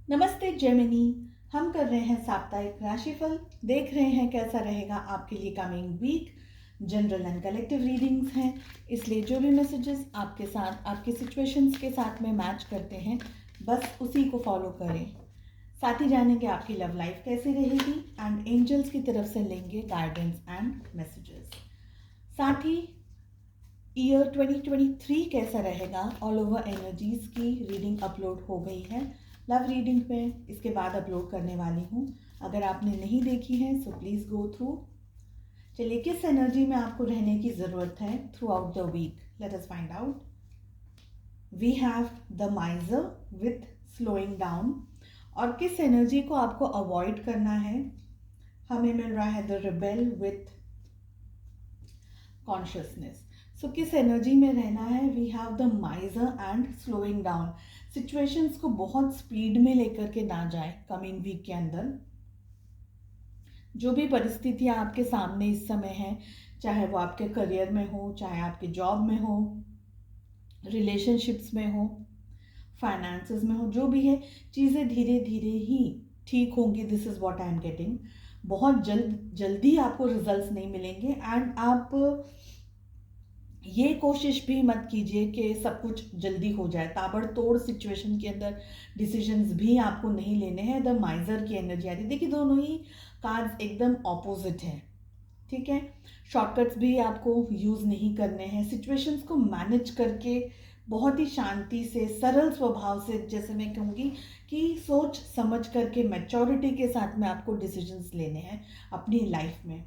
नमस्ते जेमिनी। हम कर रहे हैं साप्ताहिक राशिफल। देख रहे हैं कैसा रहेगा आपके लिए coming week. General and collective readings हैं, इसलिए जो भी मैसेजेस आपके साथ आपके सिचुएशंस के साथ में मैच करते हैं बस उसी को फॉलो करें। साथ ही जानेंगे आपकी लव लाइफ कैसी रहेगी एंड एंजल्स की तरफ से लेंगे गाइडेंस एंड मैसेजेस। साथ ही ईयर 2023 कैसा रहेगा, ऑल ओवर एनर्जीज की रीडिंग अपलोड हो गई है लव रीडिंग पे, इसके बाद अपलोड करने वाली हूँ। अगर आपने नहीं देखी है सो प्लीज़ गो थ्रू। चलिए, किस एनर्जी में आपको रहने की ज़रूरत है throughout the week, let us find out. We have the miser with slowing down. और किस एनर्जी को आपको अवॉइड करना है, हमें मिल रहा है the rebel with consciousness. So किस एनर्जी में रहना है, we have the miser and slowing down. Situations को बहुत स्पीड में लेकर के ना जाए कमिंग वीक के अंदर। जो भी परिस्थितियां आपके सामने इस समय हैं, चाहे वो आपके करियर में हो, चाहे आपके जॉब में हो, रिलेशनशिप्स में हो, फाइनेंसेस में हो, जो भी है, चीज़ें धीरे धीरे ही ठीक होंगी। This is what I am getting. बहुत जल्दी आपको रिजल्ट्स नहीं मिलेंगे एंड आप ये कोशिश भी मत कीजिए कि सब कुछ जल्दी हो जाए। ताबड़तोड़ सिचुएशन के अंदर डिसीजंस भी आपको नहीं लेने हैं। द माइजर की एनर्जी आ रही है। देखिए, दोनों ही कार्ड्स एकदम ऑपोजिट हैं, ठीक है। शॉर्टकट्स भी आपको यूज़ नहीं करने हैं। सिचुएशंस को मैनेज करके बहुत ही शांति से, सरल स्वभाव से, जैसे मैं कहूँगी कि सोच समझ करके मैच्योरिटी के साथ में आपको डिसीजंस लेने हैं अपनी लाइफ में।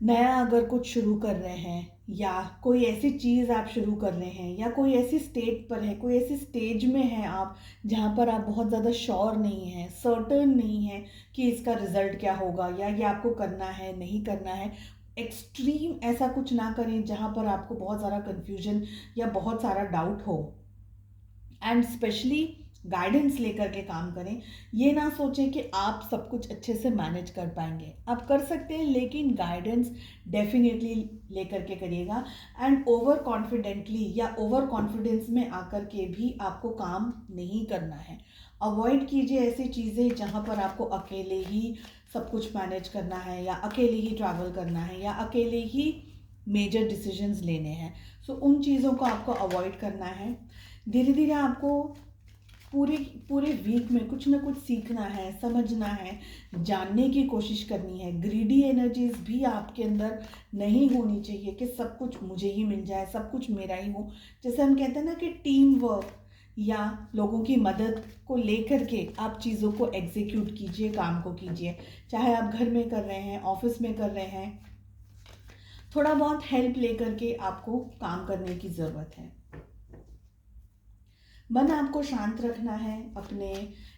नया अगर कुछ शुरू कर रहे हैं या कोई ऐसी चीज़ आप शुरू कर रहे हैं या कोई ऐसी स्टेट पर है, कोई ऐसी स्टेज में है आप जहाँ पर आप बहुत ज़्यादा श्योर नहीं हैं, सर्टन नहीं है कि इसका रिजल्ट क्या होगा या ये आपको करना है नहीं करना है, एक्सट्रीम ऐसा कुछ ना करें जहाँ पर आपको बहुत सारा कन्फ्यूजन या बहुत सारा डाउट हो। एंड स्पेशली गाइडेंस लेकर के काम करें। ये ना सोचें कि आप सब कुछ अच्छे से मैनेज कर पाएंगे। आप कर सकते हैं लेकिन गाइडेंस डेफिनेटली लेकर के करिएगा। एंड ओवर कॉन्फिडेंटली या ओवर कॉन्फिडेंस में आकर के भी आपको काम नहीं करना है। अवॉइड कीजिए ऐसी चीज़ें जहाँ पर आपको अकेले ही सब कुछ मैनेज करना है या अकेले ही ट्रैवल करना है या अकेले ही मेजर डिसीजंस लेने हैं। सो उन चीज़ों को आपको अवॉइड करना है। धीरे धीरे आपको पूरे पूरे वीक में कुछ ना कुछ सीखना है, समझना है, जानने की कोशिश करनी है। ग्रीडी एनर्जीज भी आपके अंदर नहीं होनी चाहिए कि सब कुछ मुझे ही मिल जाए, सब कुछ मेरा ही हो। जैसे हम कहते हैं ना कि टीम वर्क या लोगों की मदद को लेकर के आप चीज़ों को एग्जीक्यूट कीजिए, काम को कीजिए। चाहे आप घर में कर रहे हैं, ऑफिस में कर रहे हैं, थोड़ा बहुत हेल्प लेकर के आपको काम करने की ज़रूरत है। मन आपको शांत रखना है, अपने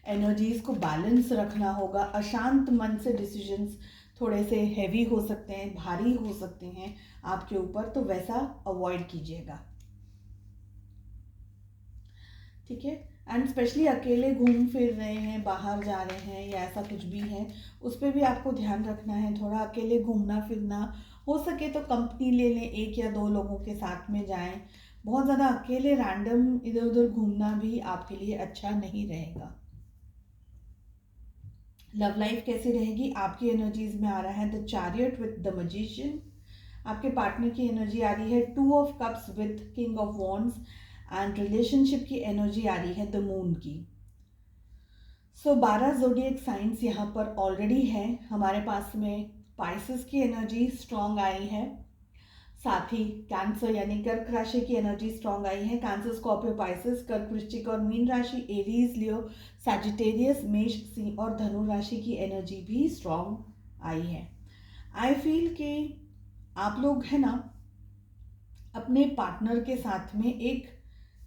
एनर्जीज को बैलेंस रखना होगा। अशांत मन से डिसीजंस थोड़े से हैवी हो सकते हैं, भारी हो सकते हैं आपके ऊपर, तो वैसा अवॉइड कीजिएगा, ठीक है। एंड स्पेशली अकेले घूम फिर रहे हैं, बाहर जा रहे हैं या ऐसा कुछ भी है, उस पर भी आपको ध्यान रखना है। थोड़ा अकेले घूमना फिरना, हो सके तो कंपनी ले लें, एक या दो लोगों के साथ में जाएं। बहुत ज़्यादा अकेले रैंडम इधर उधर घूमना भी आपके लिए अच्छा नहीं रहेगा। लव लाइफ कैसी रहेगी, आपकी एनर्जीज में आ रहा है the chariot with the magician. आपके पार्टनर की एनर्जी आ रही है 2 of cups with king of wands. And relationship की एनर्जी आ रही है द मून की। सो 12 जोडिएक साइंस यहाँ पर ऑलरेडी है हमारे पास में। पाइसेस की एनर्जी स्ट्रॉन्ग आई है, साथ ही कैंसर यानी कर्क राशि की एनर्जी स्ट्रॉन्ग आई है। कैंसर, स्कॉर्पियो, पाइसेस, कर्क, वृश्चिक और मीन राशि, एरीज, लियो, सैजिटेरियस, मेष, सिंह और धनु राशि की एनर्जी भी स्ट्रॉन्ग आई है। आई फील कि आप लोग है ना अपने पार्टनर के साथ में एक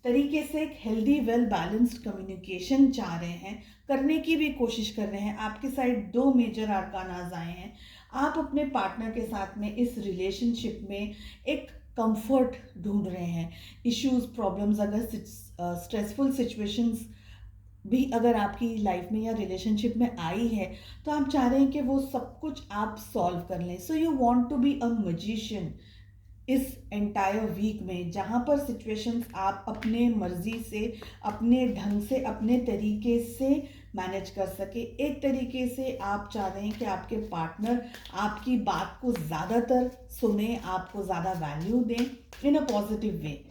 तरीके से एक हेल्दी वेल बैलेंस्ड कम्युनिकेशन चाह रहे हैं, करने की भी कोशिश कर रहे हैं। आपके साइड 2 मेजर आर्कानाज आए हैं। आप अपने पार्टनर के साथ में इस रिलेशनशिप में एक कंफर्ट ढूंढ रहे हैं। इश्यूज, प्रॉब्लम्स, अगर स्ट्रेसफुल सिचुएशंस भी अगर आपकी लाइफ में या रिलेशनशिप में आई है तो आप चाह रहे हैं कि वो सब कुछ आप सॉल्व कर लें। So you want to be a magician इस एंटायर वीक में, जहाँ पर सिचुएशंस आप अपने मर्जी से, अपने ढंग से, अपने तरीके से मैनेज कर सके। एक तरीके से आप चाह रहे हैं कि आपके पार्टनर आपकी बात को ज़्यादातर सुने, आपको ज़्यादा वैल्यू दें इन अ पॉजिटिव वे।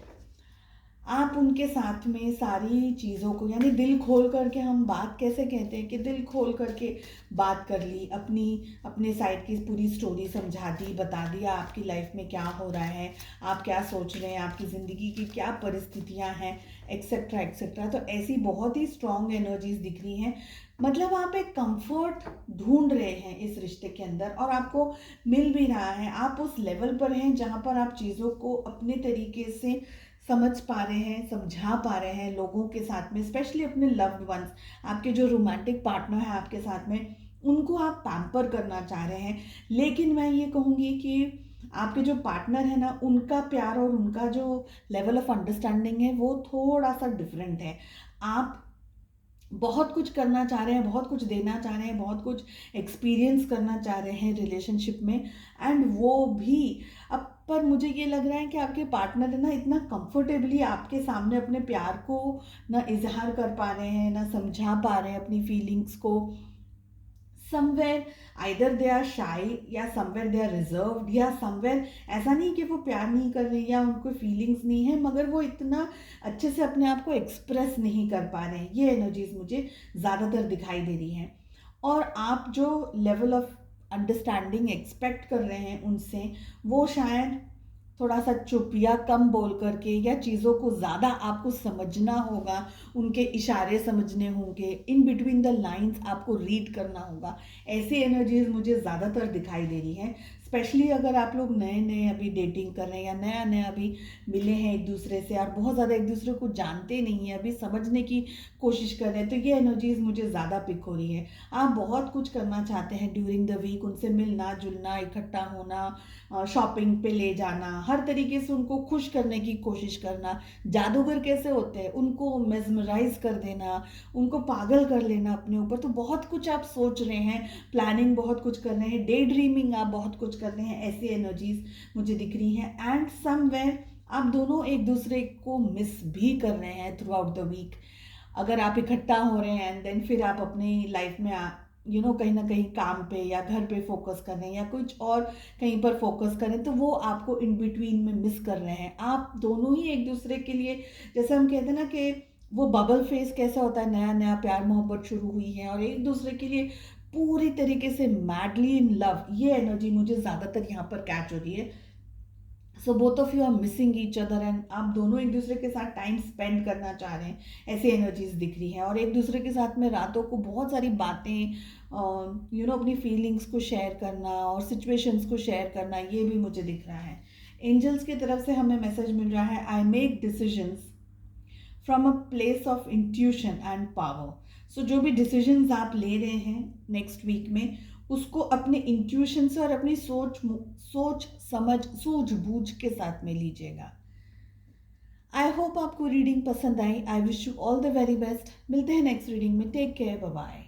आप उनके साथ में सारी चीज़ों को, यानी दिल खोल करके, हम बात कैसे कहते हैं कि दिल खोल करके बात कर ली, अपने साइड की पूरी स्टोरी समझा दी, बता दिया आपकी लाइफ में क्या हो रहा है, आप क्या सोच रहे हैं, आपकी ज़िंदगी की क्या परिस्थितियां हैं, एक्सेट्रा एक्सेट्रा। तो ऐसी बहुत ही स्ट्रॉन्ग एनर्जीज दिख रही हैं। मतलब आप एक कंफर्ट ढूंढ रहे हैं इस रिश्ते के अंदर और आपको मिल भी रहा है। आप उस लेवल पर हैं जहाँ पर आप चीज़ों को अपने तरीके से समझ पा रहे हैं, समझा पा रहे हैं लोगों के साथ में, स्पेशली अपने लव्ड वंस, आपके जो रोमांटिक पार्टनर है आपके साथ में, उनको आप पैम्पर करना चाह रहे हैं। लेकिन मैं ये कहूँगी कि आपके जो पार्टनर है ना, उनका प्यार और उनका जो लेवल ऑफ अंडरस्टैंडिंग है वो थोड़ा सा डिफरेंट है। आप बहुत कुछ करना चाह रहे हैं, बहुत कुछ देना चाह रहे हैं, बहुत कुछ एक्सपीरियंस करना चाह रहे हैं रिलेशनशिप में, एंड वो भी अब, पर मुझे ये लग रहा है कि आपके पार्टनर है ना, इतना कंफर्टेबली आपके सामने अपने प्यार को ना इजहार कर पा रहे हैं, ना समझा पा रहे हैं अपनी फीलिंग्स को। समवेयर आइदर दे आर शाई, या समवेयर दे आर रिजर्व्ड, या समवेयर ऐसा नहीं कि वो प्यार नहीं कर रहे या उनको फीलिंग्स नहीं है, मगर वो इतना अच्छे से अपने आप को एक्सप्रेस नहीं कर पा रहे हैं। ये एनर्जीज मुझे ज़्यादातर दिखाई दे रही हैं। और आप जो लेवल ऑफ अंडरस्टैंडिंग एक्सपेक्ट कर रहे हैं उनसे, वो शायद थोड़ा सा चुप या कम बोल करके, या चीज़ों को ज़्यादा आपको समझना होगा, उनके इशारे समझने होंगे, इन बिटवीन द लाइंस आपको रीड करना होगा। ऐसी एनर्जीज मुझे ज़्यादातर दिखाई दे रही हैं। स्पेशली अगर आप लोग नए नए अभी डेटिंग कर रहे हैं, या नया नया अभी मिले हैं एक दूसरे से और बहुत ज़्यादा एक दूसरे को जानते नहीं हैं, अभी समझने की कोशिश कर रहे हैं, तो ये एनर्जीज मुझे ज़्यादा पिक हो रही है। आप बहुत कुछ करना चाहते हैं ड्यूरिंग द वीक, उनसे मिलना जुलना, इकट्ठा होना, शॉपिंग पे ले जाना, हर तरीके से उनको खुश करने की कोशिश करना। जादूगर कैसे होते हैं, उनको मेस्मराइज कर देना, उनको पागल कर लेना अपने ऊपर। तो बहुत कुछ आप सोच रहे हैं, प्लानिंग बहुत कुछ कर रहे हैं, डे ड्रीमिंग आप बहुत कुछ कर रहे हैं। ऐसी एनर्जीज मुझे दिख रही हैं। एंड समवेयर आप दोनों एक दूसरे को मिस भी कर रहे हैं थ्रू आउट द वीक। अगर आप इकट्ठा हो रहे हैं एंड देन फिर आप अपनी लाइफ में कहीं ना कहीं काम पे या घर पे फोकस कर रहे हैं, या कुछ और कहीं पर फोकस करें, तो वो आपको इन बिटवीन में मिस कर रहे हैं। आप दोनों ही एक दूसरे के लिए, जैसे हम कहते हैं ना कि वो बबल फेस कैसा होता है, नया नया प्यार मोहब्बत शुरू हुई है और एक दूसरे के लिए पूरी तरीके से मैडली इन लव, ये एनर्जी मुझे ज़्यादातर यहाँ पर कैच हो रही है। So both of you are missing each other, and आप दोनों एक दूसरे के साथ टाइम स्पेंड करना चाह रहे हैं। ऐसी एनर्जीज दिख रही हैं। और एक दूसरे के साथ में रातों को बहुत सारी बातें, अपनी फीलिंग्स को शेयर करना और सिचुएशंस को शेयर करना, ये भी मुझे दिख रहा है। एंजल्स की तरफ से हमें मैसेज मिल रहा है, I make decisions from a place of intuition and power. So जो भी डिसीजंस आप ले रहे हैं नेक्स्ट वीक में, उसको अपने इंट्यूशन से और अपनी सोच समझ सूझबूझ के साथ में लीजिएगा। आई होप आपको रीडिंग पसंद आई। I wish you all the very best. मिलते हैं नेक्स्ट रीडिंग में। Take care, bye bye.